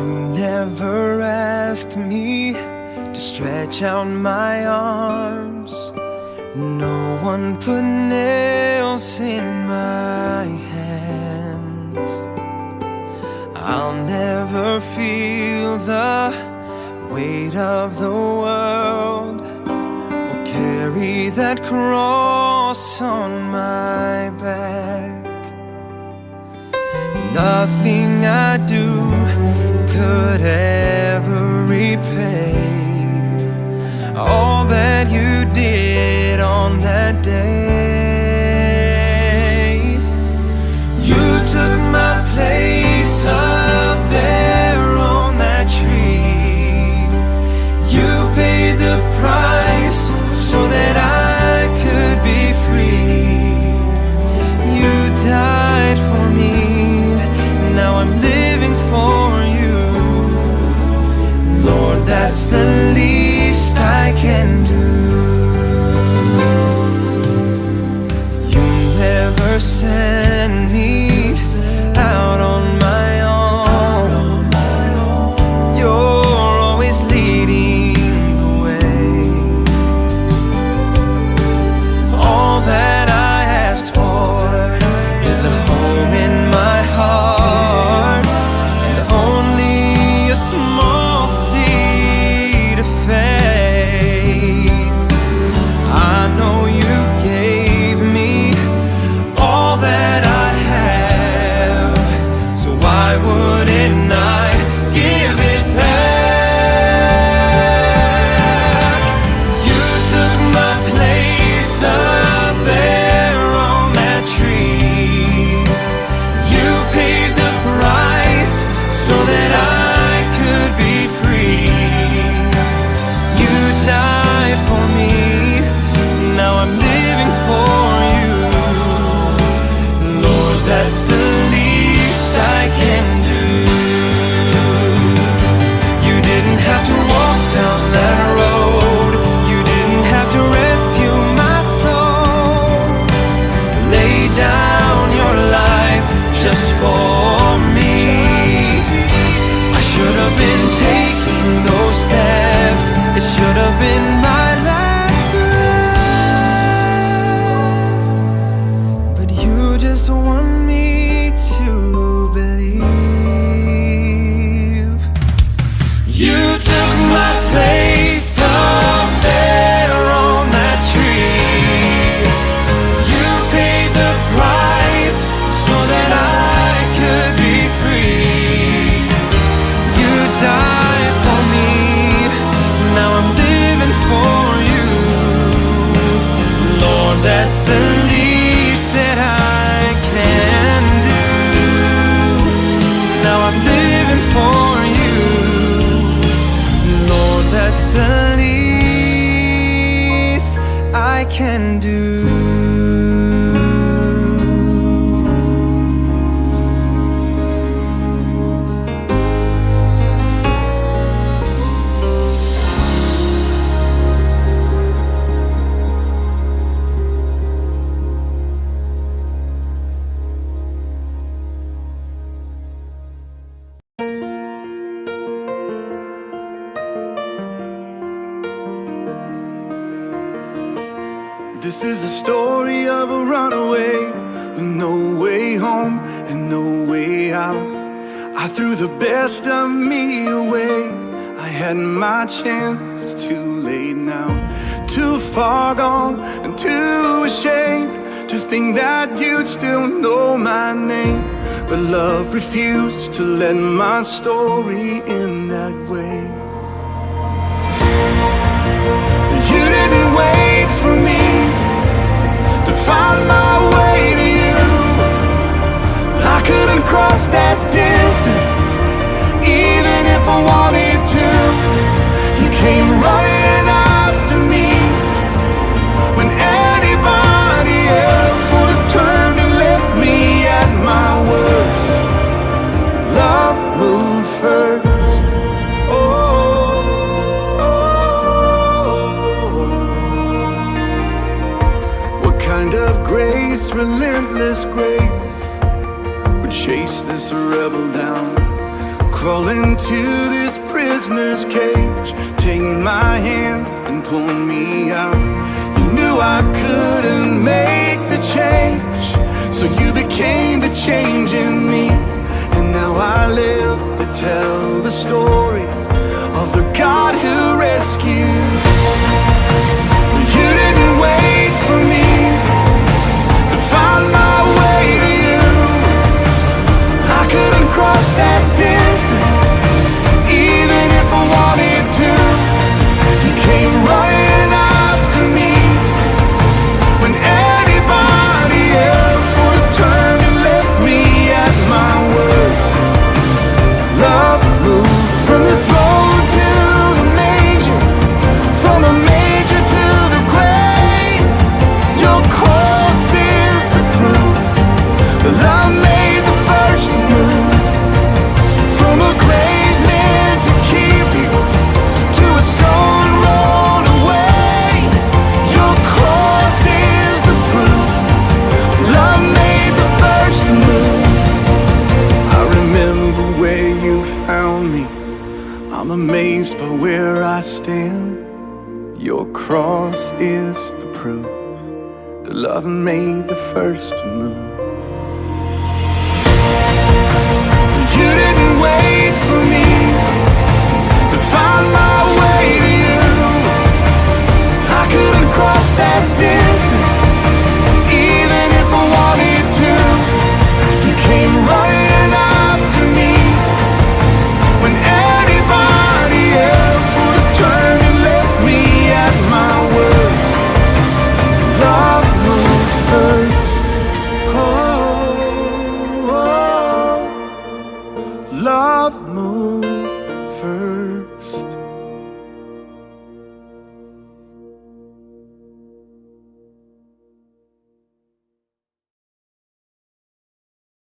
You never asked me to stretch out my arms. No one put nails in my hands. I'll never feel the weight of the world or carry that cross on my back. Nothing I do could ever repay all that you did on that day. You took my place up there on that tree. You paid the price so that I could be free. You died for me, now I'm living for you. Lord, that's the least I can do. You never send me out on my own. You're always leading the way. All that I asked for is a home in my heart, and only a small seed of faith. I know you gave me all that I have, so why wouldn't I give it back? You took my place up there on that tree. You paid the price so that I could be free. You died for me, now I'm living for you. Lord, that's the least I can do. You didn't have to walk down that road. You didn't have to rescue my soul. Lay down your life just for me. I should have been taking those steps. It should have been my last breath. But you just want me to believe. You took my place up there on that tree. You paid the price so that I could be free. You died for me, now I'm living for you. Lord, that's the least that I can do. Now I'm living for you. Lord, that's the least I can do. This is the story of a runaway with no way home and no way out. I threw the best of me away. I had my chance, it's too late now. Too far gone and too ashamed to think that you'd still know my name. But love refused to let my story end that way. You didn't wait for me to find my way to you. I couldn't cross that distance, even if I wanted to. You came running after me when anybody else would have turned and left me at my worst. Love moved first. Grace, relentless grace, would chase this rebel down, crawl into this prisoner's cage. Take my hand and pull me out. You knew I couldn't make the change, so you became the change in me. And now I live to tell the story of the God who rescues. You didn't wait for me to find my way to you. I couldn't cross that distance, even if I wanted to. You came running after me when anybody else would have turned and left me at my worst. Love moved from the throne to the manger, from the manger to the grave. Your cross is the proof that love made the first move. From a grave meant to keep you to a stone rolled away. Your cross is the proof love made the first move. I remember where you found me. I'm amazed by where I stand. Your cross is the proof that love made the first move. You didn't wait for me to find my way to you. I couldn't cross that distance, even if I wanted to. You came running after me when anybody else would have turned and left me at my worst. Love moved first. Oh, oh. Love moved first.